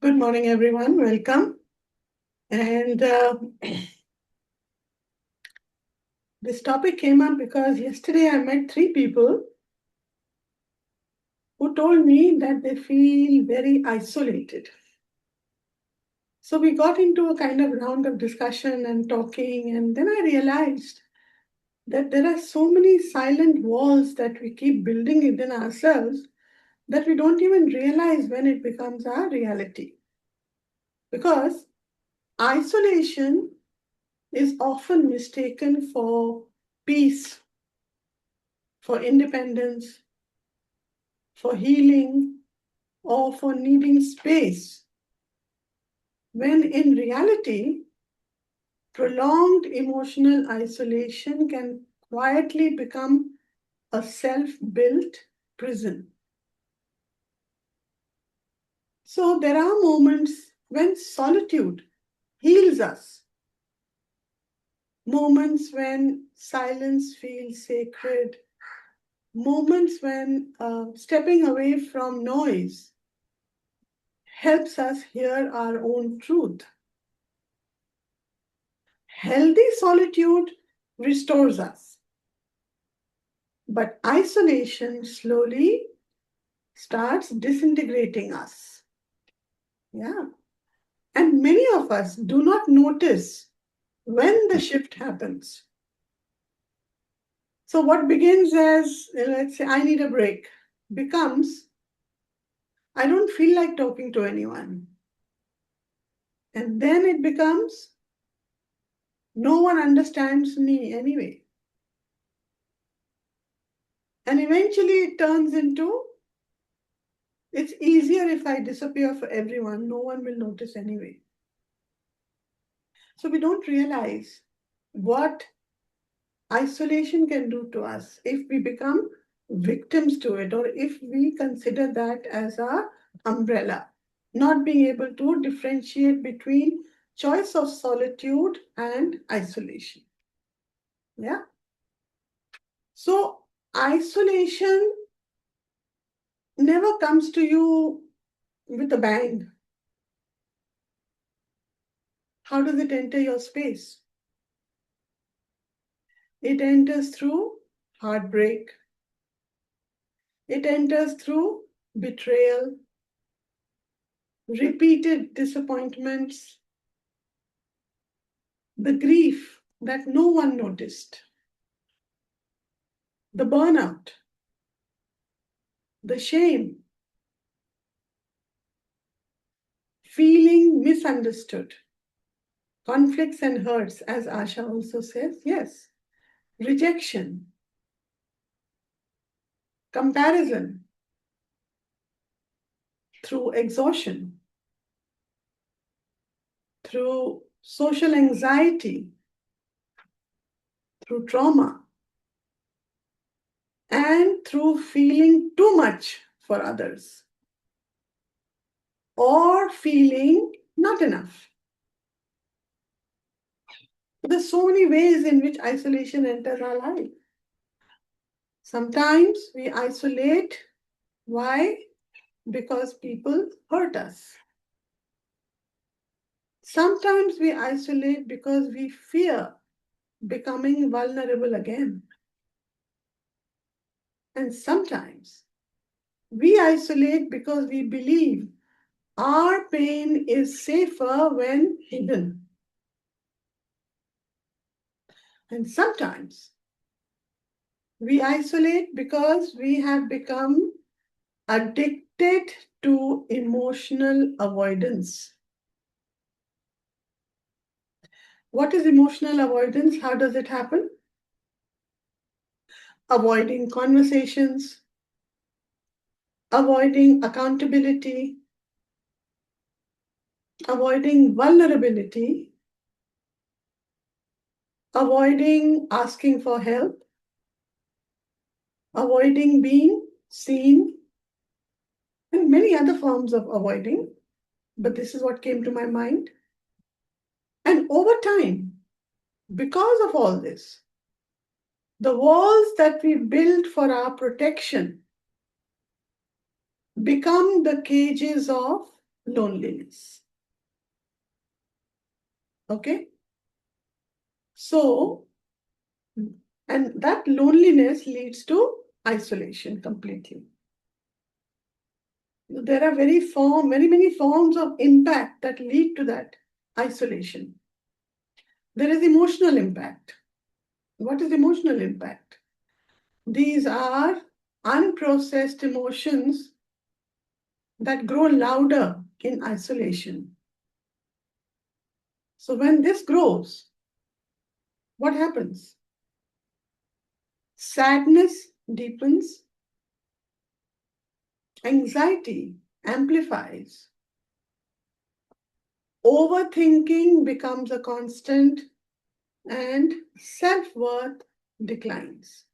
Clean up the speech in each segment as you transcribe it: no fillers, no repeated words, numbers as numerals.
Good morning, everyone. Welcome. And this topic came up because yesterday I met three people who told me that they feel very isolated. So we got into a kind of round of discussion and talking, and then I realized that there are so many silent walls that we keep building within ourselves that we don't even realize when it becomes our reality. Because isolation is often mistaken for peace, for independence, for healing, or for needing space, when in reality, prolonged emotional isolation can quietly become a self built prison. So there are moments when solitude heals us, moments when silence feels sacred, moments when stepping away from noise helps us hear our own truth. Healthy solitude restores us, but isolation slowly starts disintegrating us. Yeah. And many of us do not notice when the shift happens. So, what begins as, let's say, I need a break, becomes, I don't feel like talking to anyone. And then it becomes, no one understands me anyway. And eventually it turns into, it's easier if I disappear for everyone. No one will notice anyway. So we don't realize what isolation can do to us if we become victims to it, or if we consider that as our umbrella, not being able to differentiate between choice of solitude and isolation. Yeah. So isolation never comes to you with a bang. How does it enter your space? It enters through heartbreak. It enters through betrayal, repeated disappointments, the grief that no one noticed, the burnout, the shame, feeling misunderstood, conflicts and hurts, as Asha also says, yes, rejection, comparison through exhaustion, through social anxiety, through trauma, and through feeling too much for others or feeling not enough. There's so many ways in which isolation enters our life. Sometimes we isolate. Why? Because people hurt us. Sometimes we isolate because we fear becoming vulnerable again. And sometimes we isolate because we believe our pain is safer when hidden. And sometimes we isolate because we have become addicted to emotional avoidance. What is emotional avoidance? How does it happen? Avoiding conversations, avoiding accountability, avoiding vulnerability, avoiding asking for help, avoiding being seen, and many other forms of avoiding. But this is what came to my mind. And over time, because of all this, the walls that we build for our protection become the cages of loneliness. Okay? So, and that loneliness leads to isolation completely. There are very many forms of impact that lead to that isolation. There is emotional impact. What is emotional impact? These are unprocessed emotions that grow louder in isolation. So when this grows, what happens? Sadness deepens, anxiety amplifies, overthinking becomes a constant, and self-worth declines.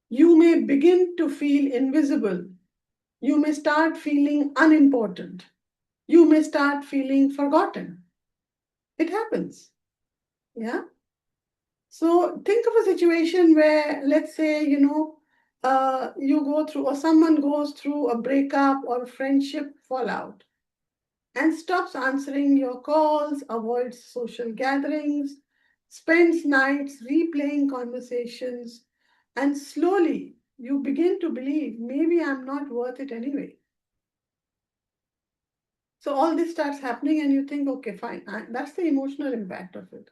You may begin to feel invisible. You may start feeling unimportant. You may start feeling forgotten. It happens. Yeah. So think of a situation where, let's say, you go through, or someone goes through a breakup or friendship fallout and stops answering your calls, avoids social gatherings, spends nights replaying conversations, and slowly you begin to believe maybe I'm not worth it anyway. So all this starts happening, and you think, okay, fine, that's the emotional impact of it.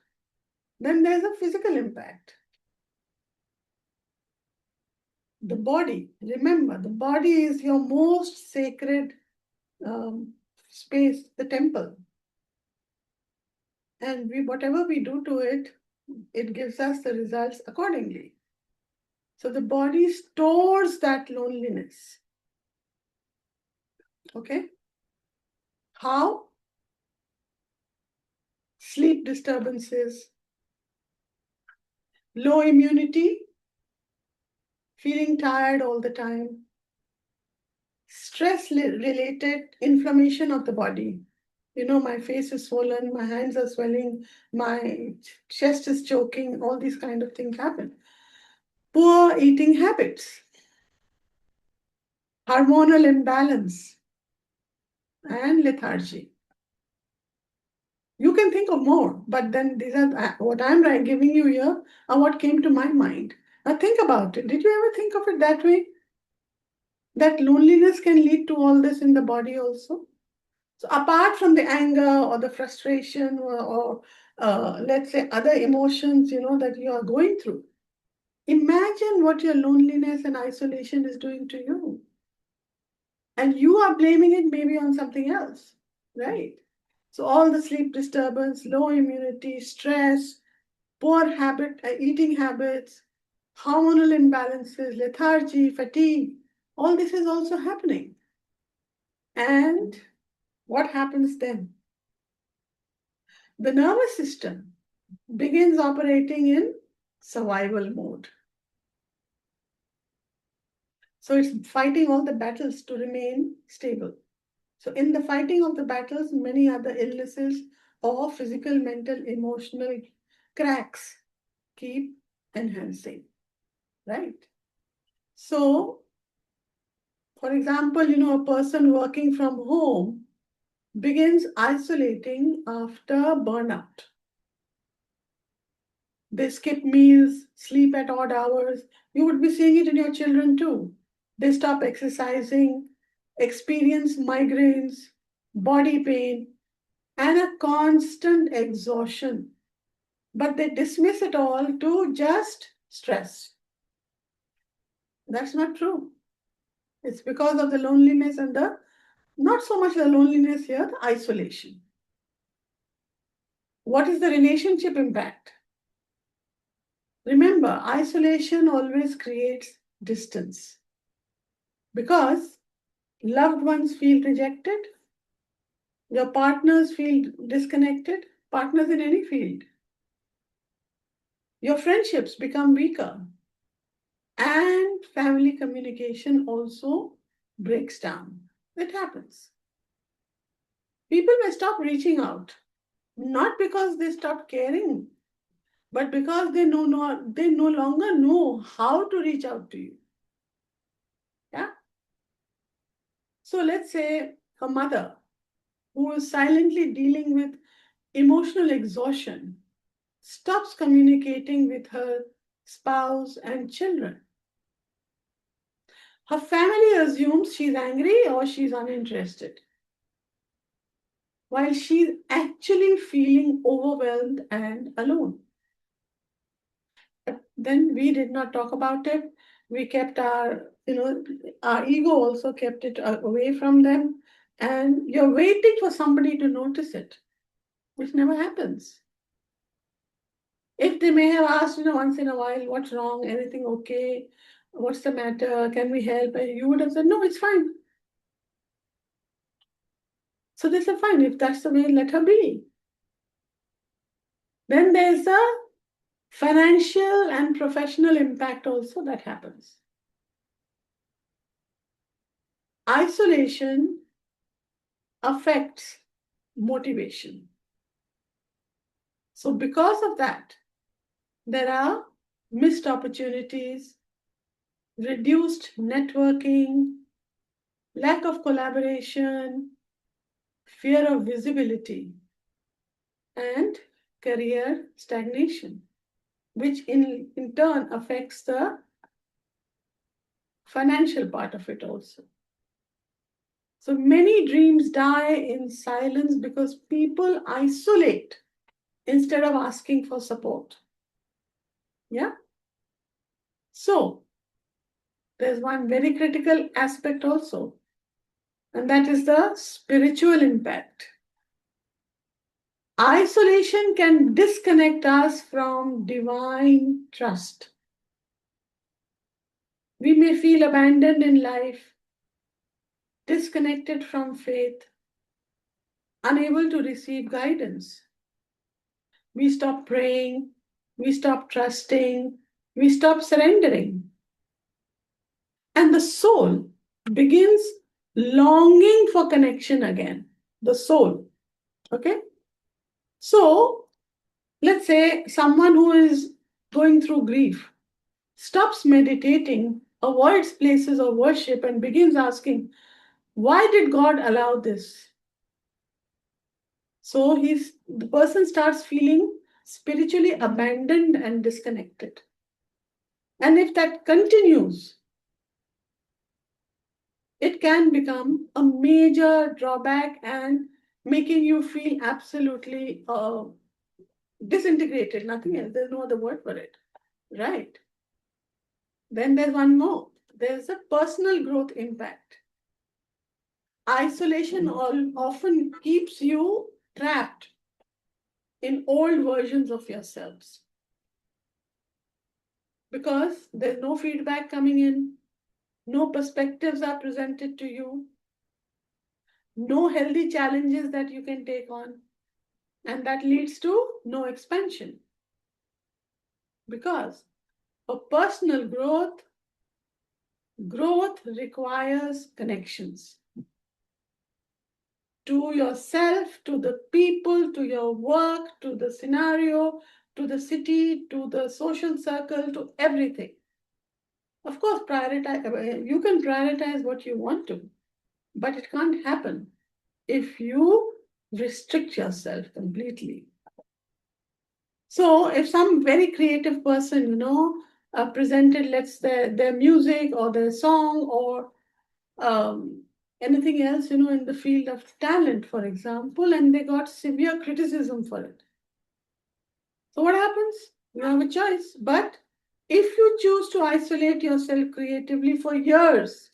Then there's a physical impact. The body, remember, the body is your most sacred space, the temple. And whatever we do to it, it gives us the results accordingly. So the body stores that loneliness. Okay? How? Sleep disturbances, low immunity, feeling tired all the time, stress related inflammation of the body. My face is swollen, my hands are swelling, my chest is choking, all these kind of things happen. Poor eating habits, hormonal imbalance, and lethargy. You can think of more, but then these are what I'm giving you here are what came to my mind. Now think about it. Did you ever think of it that way? That loneliness can lead to all this in the body also. So apart from the anger or the frustration or let's say other emotions, that you are going through, imagine what your loneliness and isolation is doing to you. And you are blaming it maybe on something else, right? So all the sleep disturbance, low immunity, stress, poor eating habits, hormonal imbalances, lethargy, fatigue, all this is also happening. And what happens then? The nervous system begins operating in survival mode. So it's fighting all the battles to remain stable. So in the fighting of the battles, many other illnesses or physical, mental, emotional cracks keep enhancing, right? So, for example, a person working from home begins isolating after burnout. They skip meals, sleep at odd hours. You would be seeing it in your children too. They stop exercising, experience migraines, body pain, and a constant exhaustion. But they dismiss it all to just stress. That's not true. It's because of the loneliness and not so much the loneliness here, the isolation. What is the relationship impact? Remember, isolation always creates distance because loved ones feel rejected, your partners feel disconnected, partners in any field. Your friendships become weaker, and family communication also breaks down. It happens. People may stop reaching out, not because they stop caring, but because they no longer know how to reach out to you. Yeah. So let's say a mother who is silently dealing with emotional exhaustion stops communicating with her spouse and children. Her family assumes she's angry or she's uninterested, while she's actually feeling overwhelmed and alone. But then we did not talk about it. We kept our ego also kept it away from them. And you're waiting for somebody to notice it, which never happens. If they may have asked, once in a while, what's wrong? Anything okay? What's the matter? Can we help? And you would have said, no, it's fine. So they said, fine, if that's the way, let her be. Then there's a financial and professional impact also that happens. Isolation affects motivation. So because of that, there are missed opportunities, reduced networking, lack of collaboration, fear of visibility, and career stagnation, which in turn affects the financial part of it also. So many dreams die in silence because people isolate instead of asking for support. Yeah? So there's one very critical aspect also, and that is the spiritual impact. Isolation can disconnect us from divine trust. We may feel abandoned in life, disconnected from faith, unable to receive guidance. We stop praying, we stop trusting, we stop surrendering. And the soul begins longing for connection again. The soul. Okay? So, let's say someone who is going through grief stops meditating, avoids places of worship, and begins asking, why did God allow this? So the person starts feeling spiritually abandoned and disconnected. And if that continues, it can become a major drawback and making you feel absolutely disintegrated. Nothing else. There's no other word for it. Right. Then there's one more. There's a personal growth impact. Isolation often keeps you trapped in old versions of yourselves because there's no feedback coming in, no perspectives are presented to you, no healthy challenges that you can take on, and that leads to no expansion because for personal growth requires connections to yourself, to the people, to your work, to the scenario, to the city, to the social circle, to everything. Of course, you can prioritize what you want to, but it can't happen if you restrict yourself completely. So if some very creative person, presented their music or their song or anything else, in the field of talent, for example, and they got severe criticism for it. So what happens? You have a choice. But if you choose to isolate yourself creatively for years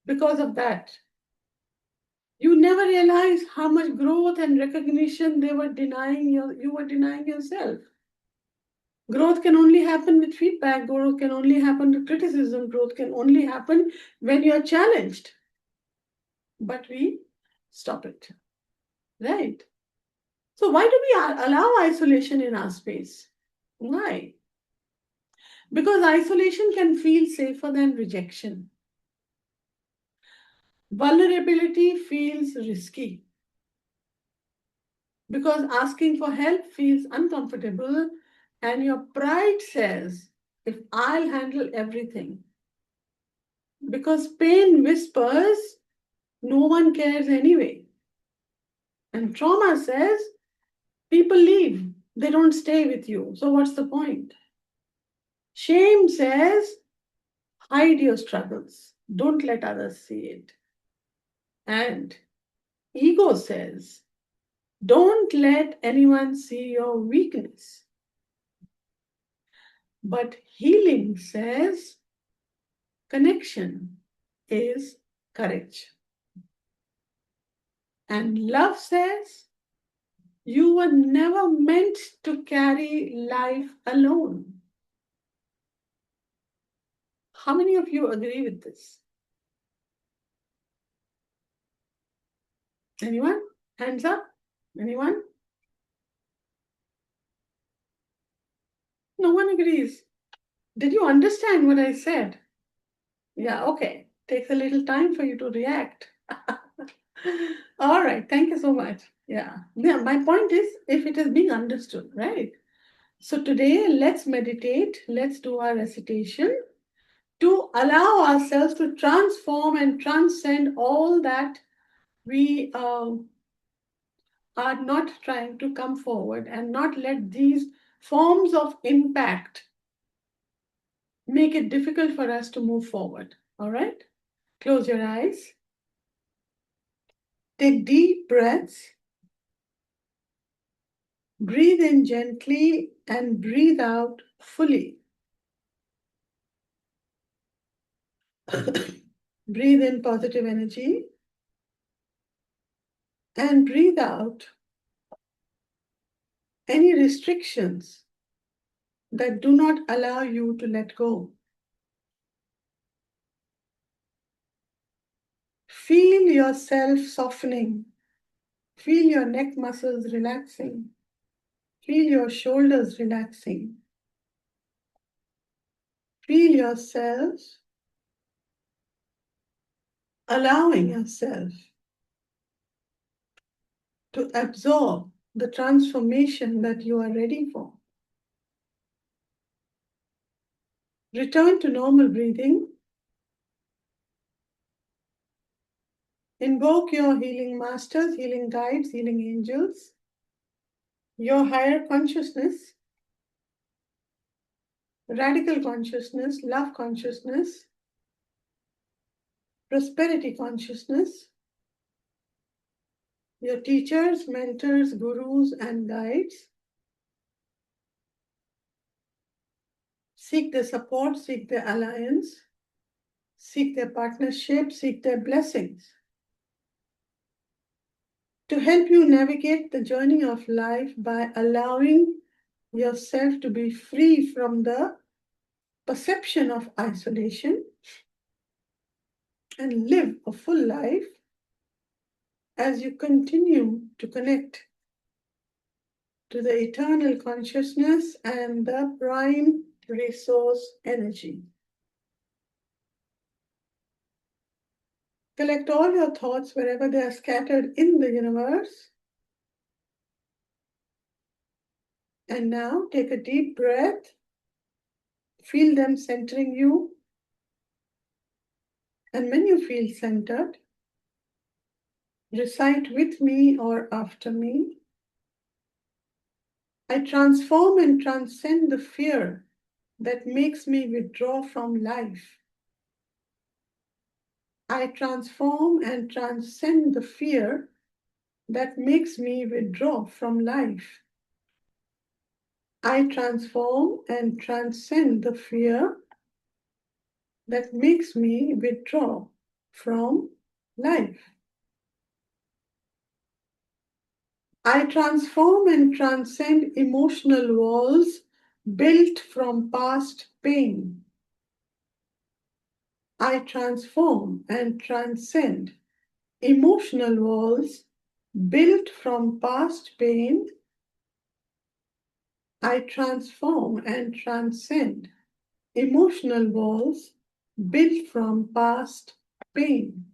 because of that, you never realize how much growth and recognition you were denying yourself. Growth can only happen with feedback. Growth can only happen with criticism. Growth can only happen when you're challenged. But we stop it. Right? So why do we allow isolation in our space? Why? Because isolation can feel safer than rejection. Vulnerability feels risky. Because asking for help feels uncomfortable, and your pride says, if I'll handle everything. Because pain whispers, no one cares anyway. And trauma says people leave, they don't stay with you. So what's the point? Shame says hide your struggles, don't let others see it. And ego says don't let anyone see your weakness. But healing says connection is courage. And love says you were never meant to carry life alone. How many of you agree with this? Anyone? Hands up? Anyone? No one agrees. Did you understand what I said? Yeah, okay. Takes a little time for you to react. All right, thank you so much. Yeah. My point is if it is being understood, right? So today, let's meditate, let's do our recitation to allow ourselves to transform and transcend all that we are not trying to come forward and not let these forms of impact make it difficult for us to move forward. All right? Close your eyes. Take deep breaths. Breathe in gently and breathe out fully. Breathe in positive energy and breathe out any restrictions that do not allow you to let go. Feel yourself softening. Feel your neck muscles relaxing. Feel your shoulders relaxing. Feel yourself allowing yourself to absorb the transformation that you are ready for. Return to normal breathing. Invoke your healing masters, healing guides, healing angels, your higher consciousness, radical consciousness, love consciousness, prosperity consciousness, your teachers, mentors, gurus, and guides. Seek their support, seek their alliance, seek their partnership, seek their blessings to help you navigate the journey of life by allowing yourself to be free from the perception of isolation and live a full life as you continue to connect to the eternal consciousness and the prime resource energy. Collect all your thoughts wherever they are scattered in the universe. And now take a deep breath. Feel them centering you. And when you feel centered, recite with me or after me. I transform and transcend the fear that makes me withdraw from life. I transform and transcend the fear that makes me withdraw from life. I transform and transcend the fear that makes me withdraw from life. I transform and transcend emotional walls built from past pain. I transform and transcend emotional walls built from past pain. I transform and transcend emotional walls built from past pain.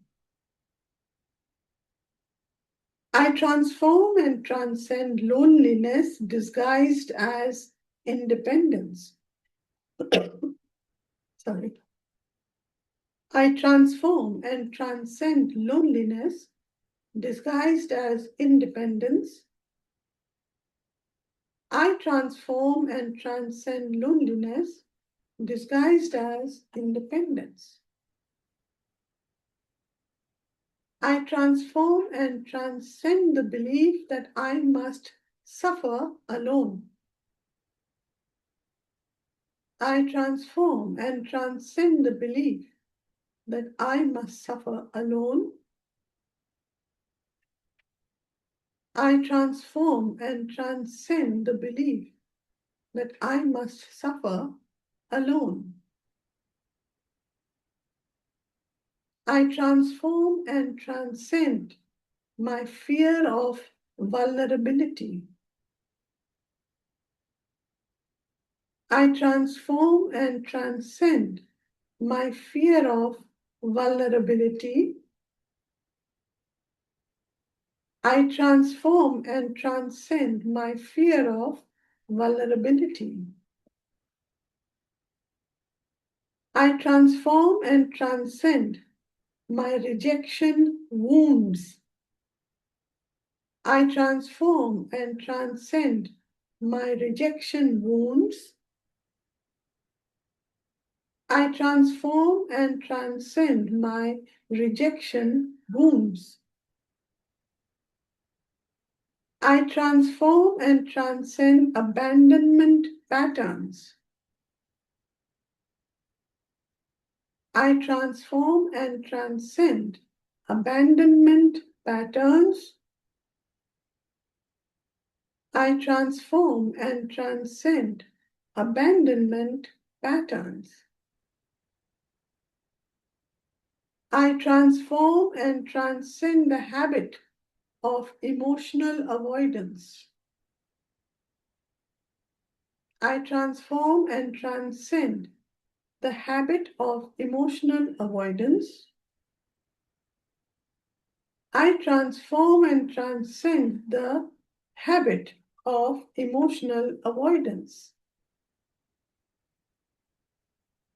I transform and transcend loneliness disguised as independence. Sorry. I transform and transcend loneliness disguised as independence. I transform and transcend loneliness disguised as independence. I transform and transcend the belief that I must suffer alone. I transform and transcend the belief that I must suffer alone. I transform and transcend the belief that I must suffer alone. I transform and transcend my fear of vulnerability. I transform and transcend my fear of vulnerability. I transform and transcend my fear of vulnerability. I transform and transcend my rejection wounds. I transform and transcend my rejection wounds. I transform and transcend my rejection wounds. I transform and transcend abandonment patterns. I transform and transcend abandonment patterns. I transform and transcend abandonment patterns. I transform and transcend the habit of emotional avoidance. I transform and transcend the habit of emotional avoidance. I transform and transcend the habit of emotional avoidance.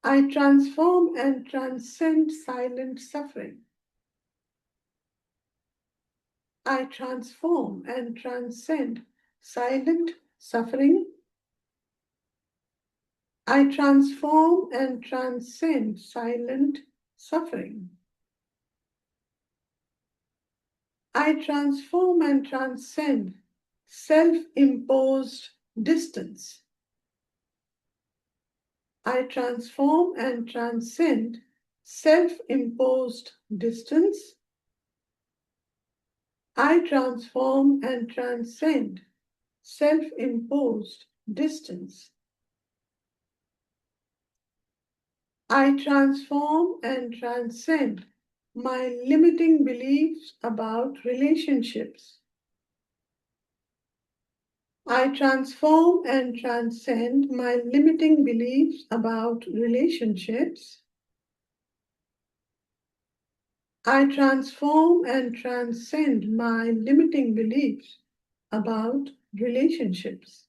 I transform and transcend silent suffering. I transform and transcend silent suffering. I transform and transcend silent suffering. I transform and transcend self-imposed distance. I transform and transcend self-imposed distance. I transform and transcend self-imposed distance. I transform and transcend my limiting beliefs about relationships. I transform and transcend my limiting beliefs about relationships. I transform and transcend my limiting beliefs about relationships.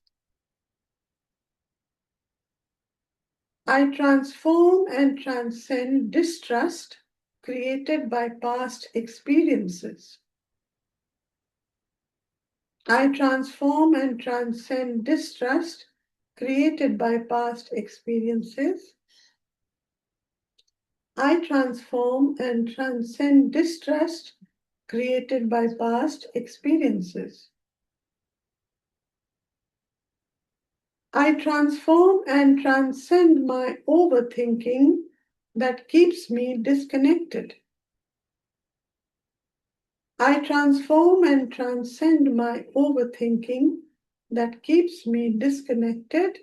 I transform and transcend distrust created by past experiences. I transform and transcend distrust created by past experiences. I transform and transcend distrust created by past experiences. I transform and transcend my overthinking that keeps me disconnected. I transform and transcend my overthinking that keeps me disconnected.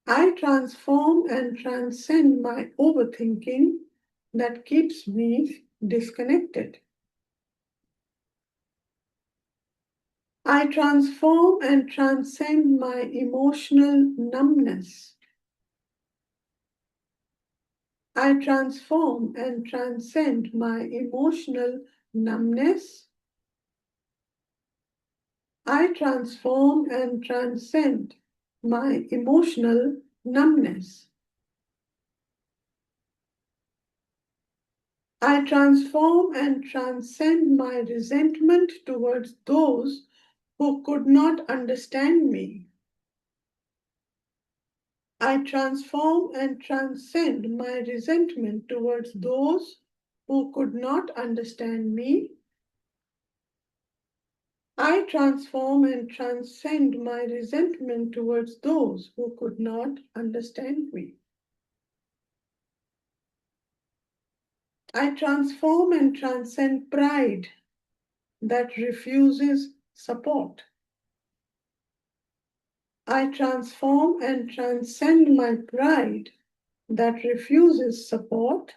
I transform and transcend my overthinking that keeps me disconnected. I transform and transcend my emotional numbness. I transform and transcend my emotional numbness. I transform and transcend my emotional numbness. I transform and transcend my resentment towards those who could not understand me. I transform and transcend my resentment towards those who could not understand me. I transform and transcend my resentment towards those who could not understand me. I transform and transcend pride that refuses support. I transform and transcend my pride that refuses support.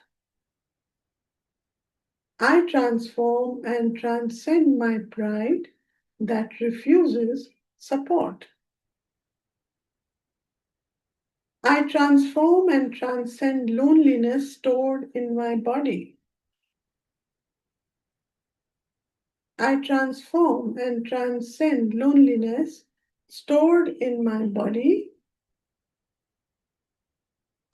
I transform and transcend my pride that refuses support. I transform and transcend loneliness stored in my body. I transform and transcend loneliness stored in my body.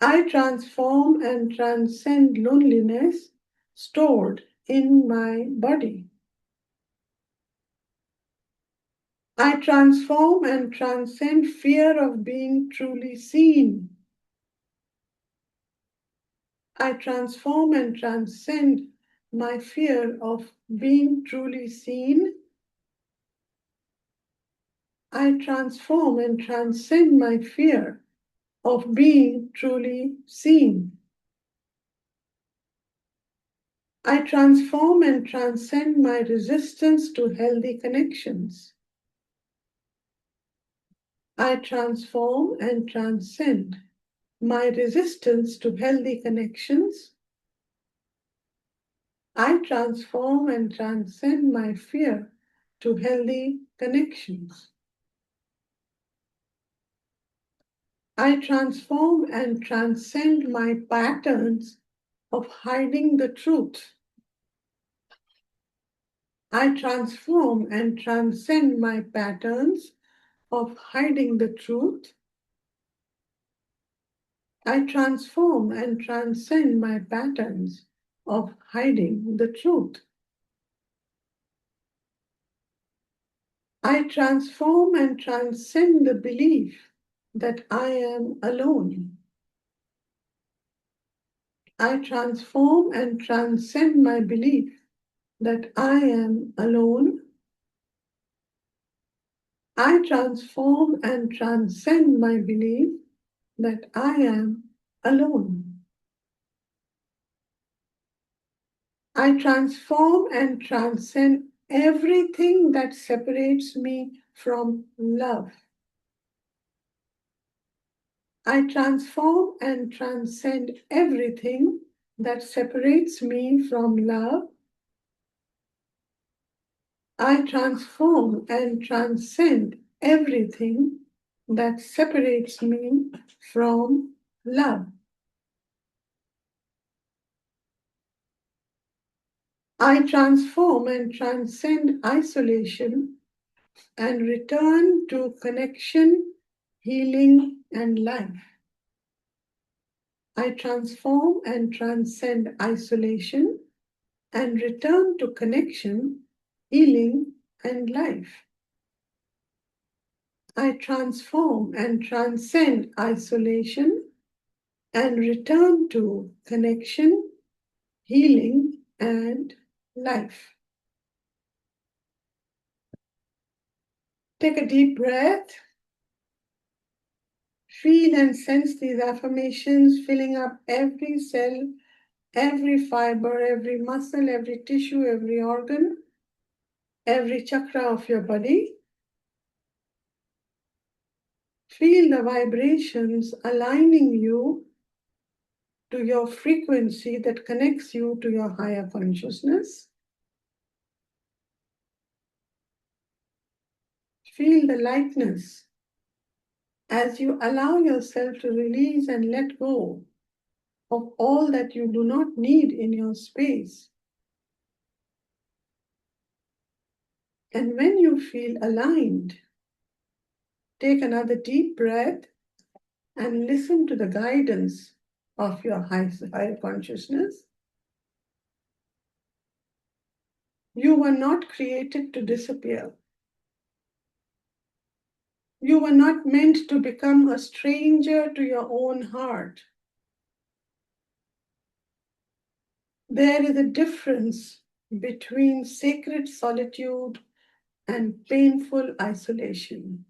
I transform and transcend loneliness stored in my body. I transform and transcend fear of being truly seen. I transform and transcend my fear of being truly seen. I transform and transcend my fear of being truly seen. I transform and transcend my resistance to healthy connections. I transform and transcend my resistance to healthy connections. I transform and transcend my fear to healthy connections. I transform and transcend my patterns of hiding the truth. I transform and transcend my patterns of hiding the truth. I transform and transcend my patterns of hiding the truth. I transform and transcend the belief that I am alone. I transform and transcend my belief that I am alone. I transform and transcend my belief that I am alone. I transform and transcend everything that separates me from love. I transform and transcend everything that separates me from love. I transform and transcend everything that separates me from love. I transform and transcend isolation and return to connection, healing, and life. I transform and transcend isolation and return to connection, healing, and life. I transform and transcend isolation and return to connection, healing, and life. Take a deep breath. Feel and sense these affirmations filling up every cell, every fiber, every muscle, every tissue, every organ, every chakra of your body. Feel the vibrations aligning you to your frequency that connects you to your higher consciousness. Feel the lightness as you allow yourself to release and let go of all that you do not need in your space. And when you feel aligned, take another deep breath and listen to the guidance of your higher consciousness. You were not created to disappear. You were not meant to become a stranger to your own heart. There is a difference between sacred solitude and painful isolation.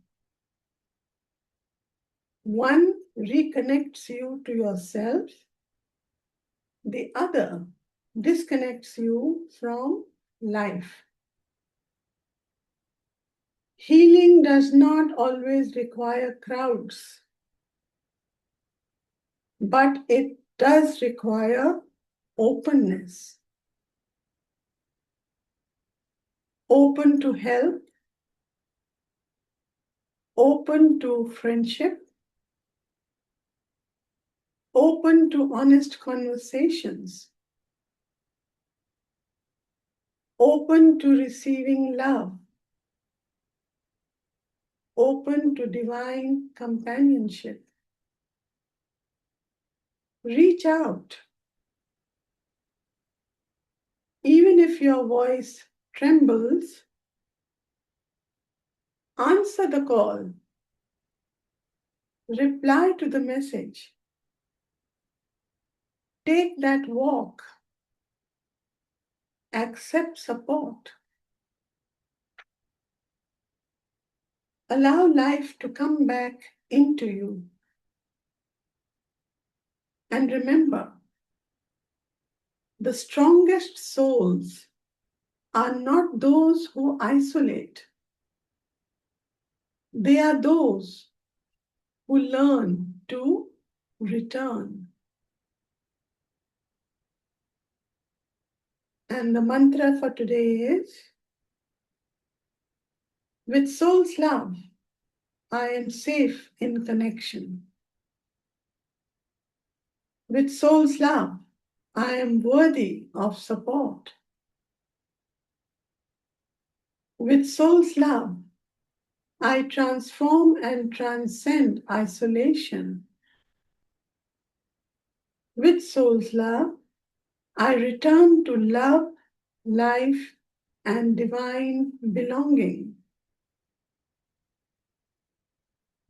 One reconnects you to yourself, the other disconnects you from life. Healing does not always require crowds, but it does require openness. Open to help, open to friendship, open to honest conversations, open to receiving love, open to divine companionship. Reach out. Even if your voice trembles, answer the call, reply to the message, take that walk, accept support, allow life to come back into you. And remember, the strongest souls are not those who isolate. They are those who learn to return. And the mantra for today is, with soul's love, I am safe in connection. With soul's love, I am worthy of support. With soul's love, I transform and transcend isolation. With soul's love, I return to love, life, and divine belonging.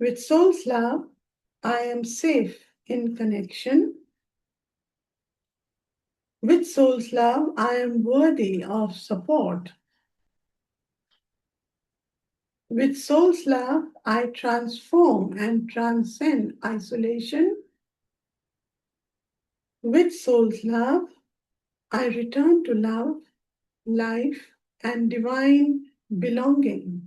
With soul's love, I am safe in connection. With soul's love, I am worthy of support. With soul's love, I transform and transcend isolation. With soul's love, I return to love, life, and divine belonging.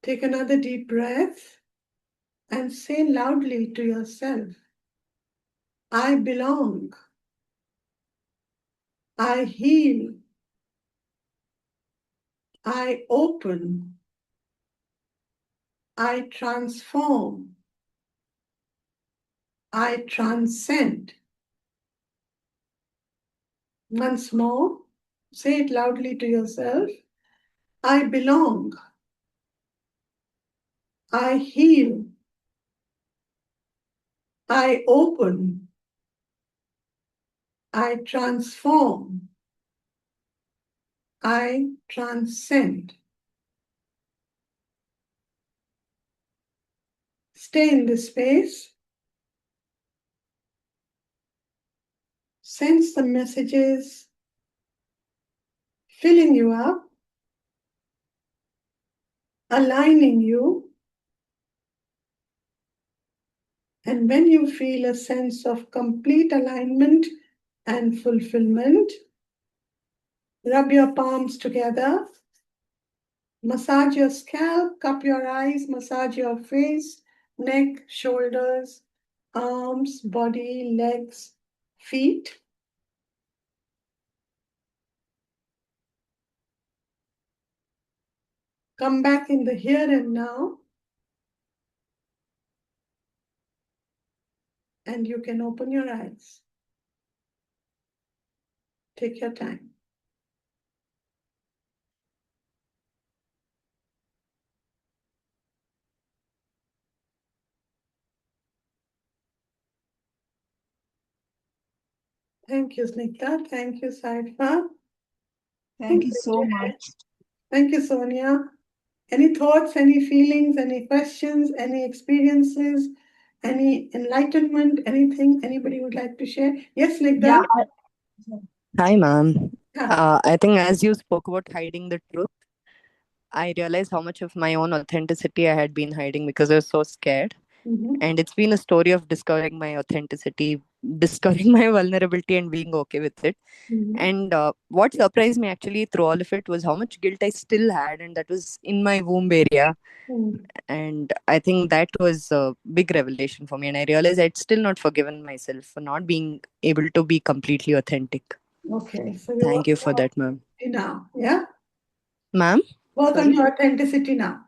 Take another deep breath and say loudly to yourself, I belong, I heal, I open, I transform, I transcend. Once more, say it loudly to yourself. I belong, I heal, I open, I transform, I transcend. Stay in this space. Sense the messages filling you up, aligning you. And when you feel a sense of complete alignment and fulfillment, rub your palms together, massage your scalp, cup your eyes, massage your face, neck, shoulders, arms, body, legs, feet. Come back in the here and now, and you can open your eyes. Take your time. Thank you, Snigdha. Thank you, Saifa. Thank Thank you you, so Jay. much. Thank you, Sonia. Any thoughts, any feelings, any questions, any experiences, any enlightenment, anything anybody would like to share? Yes, Yeah, Snigdha? Hi, ma'am. Yeah. I think as you spoke about hiding the truth, I realized how much of my own authenticity I had been hiding because I was so scared. Mm-hmm. And it's been a story of discovering my authenticity, discovering my vulnerability, and being okay with it. Mm-hmm. And what surprised me actually through all of it was how much guilt I still had, and that was in my womb area. Mm. And I think that was a big revelation for me. And I realized I'd still not forgiven myself for not being able to be completely authentic. Okay, so you work Thank you on for your that, ma'am. authenticity now. Yeah? Ma'am? Work on Sorry? your authenticity now.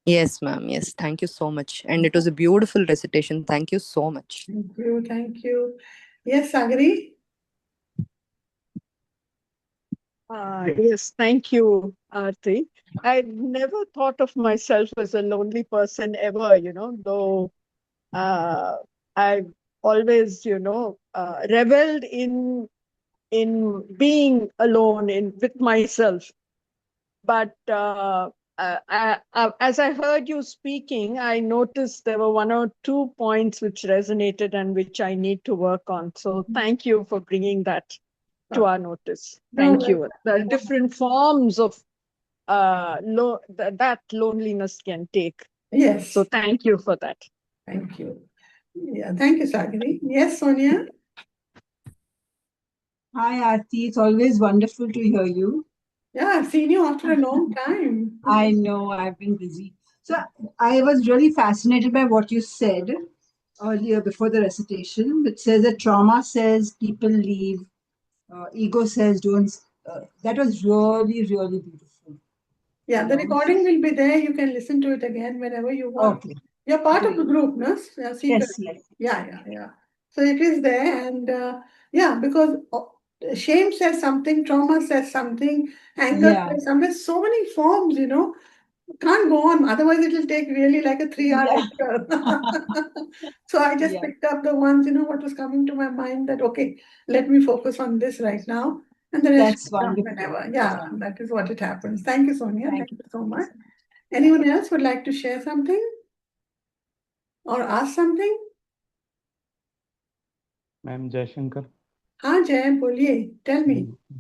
Yes, ma'am. Yes. Thank you so much. And it was a beautiful recitation. Thank you so much. Thank you. Thank you. Yes, Sagri? Yes, thank you, Aarti. I never thought of myself as a lonely person ever, though uh, I've always, reveled in being alone in with myself. But as I heard you speaking, I noticed there were one or two points which resonated and which I need to work on. So thank you for bringing that to Oh, our notice. no, Thank you. There are different forms of that loneliness can take. So yes. thank you for that. Thank you. Yeah, thank you, Sagri. Yes, Sonia? Hi, Aarti. It's always wonderful to hear you. Yeah, I've seen you after a long time. I know I've been busy. So I was really fascinated by what you said earlier before the recitation, which says that trauma says people leave, ego says don't. That was really, really beautiful. Yeah, You the know. recording will be there. You can listen to it again whenever you want. Okay. You're part of Great. the group, no? Seeker. Yes. Yes. Yeah, yeah, yeah. So it is there, and yeah, because shame says something, trauma says something, anger Yeah. says something. So many forms, can't go on. Otherwise, it will take really like a 3 hour Yeah. lecture. So I just Yeah. picked up the ones, what was coming to my mind that, okay, let me focus on this right now. And the rest That's will come wonderful. whenever. That's Yeah, wonderful. that is what it happens. Thank you, Sonia. Thank Thank you. you so Thank you much. so much. Yeah. Anyone else would like to share something or ask something? Ma'am Jaishankar. हाँ जय बोलिए tell me.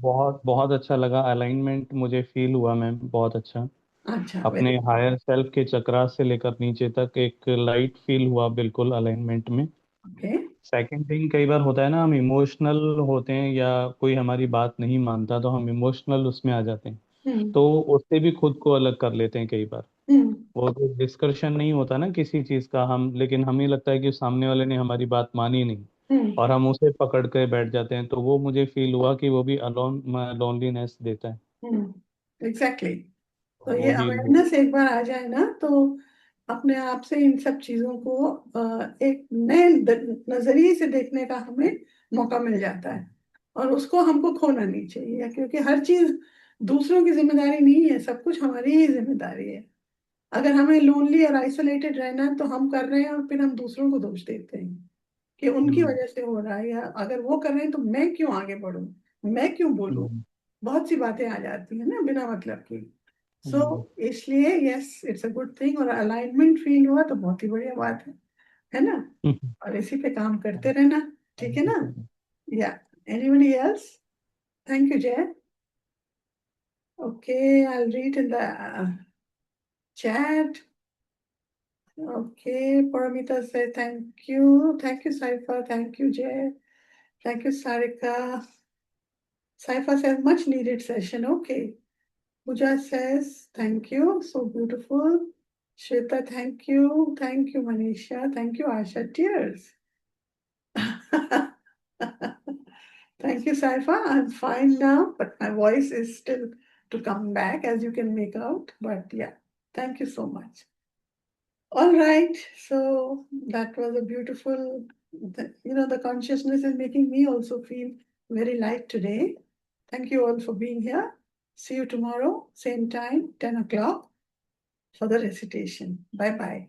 बहुत बहुत अच्छा लगा, alignment मुझे feel हुआ ma'am, बहुत अच्छा। अच्छा अपने वेरी हायर सेल्फ के चक्रा से लेकर नीचे तक एक लाइट फील हुआ बिल्कुल अलाइनमेंट में। ओके. सेकंड थिंग, कई बार होता है ना, हम इमोशनल होते हैं या कोई हमारी बात नहीं मानता तो हम इमोशनल उसमें आ जाते हैं, हम्म. तो उससे भी खुद को अलग कर लेते हैं कई बार। हम्म. वो तो डिस्कशन नहीं होता ना किसी चीज़ का, हम लेकिन हमें लगता है कि सामने वाले ने हमारी बात मानी नहीं हम्म. और हम उसे पकड़ के बैठ जाते हैं, तो वो मुझे फील हुआ कि वो भी अलोन लोनलीनेस देता है। एग्जैक्टली. तो तो ये वो हील हो। अवेयरनेस एक बार आ जाए ना तो अपने आप से इन सब चीजों को एक नए नजरिए से देखने का हमें मौका मिल जाता है. और उसको हमको खोना नहीं चाहिए क्योंकि हर चीज दूसरों की जिम्मेदारी नहीं है, सब कुछ हमारी ही जिम्मेदारी है. अगर हमें लोनली और आइसोलेटेड रहना है तो हम कर रहे हैं और फिर हम दूसरों को दोष देते हैं कि उनकी हम्म। वजह से हो रहा है, या अगर वो कर रहे हैं तो मैं क्यों आगे बढ़ूं, मैं क्यों बोलूं. हम्म। बहुत सी बातें आ जाती है ना बिना मतलब की. सो हम्म। इसलिए yes it's a good thing, और अलाइनमेंट फील हुआ तो बहुत ही बढ़िया बात है ना. और इसी पे काम करते रहना. ठीक है ना. या एनीबडी एल्स? थैंक यू जय. Okay, I read in the chat. Okay, Paramita said thank you. Thank you, Saifa. Thank you, Jay. Thank you, Sarika. Saifa says much needed session. Okay. Pooja says thank you. So beautiful. Shweta, thank you. Thank you, Manisha. Thank you, Asha. Tears. Thank you, Saifa. I'm fine now, but my voice is still to come back, as you can make out. But yeah, thank you so much. All right, so that was a beautiful, the consciousness is making me also feel very light today. Thank you all for being here. See you tomorrow, same time, 10 o'clock for the recitation. Bye bye.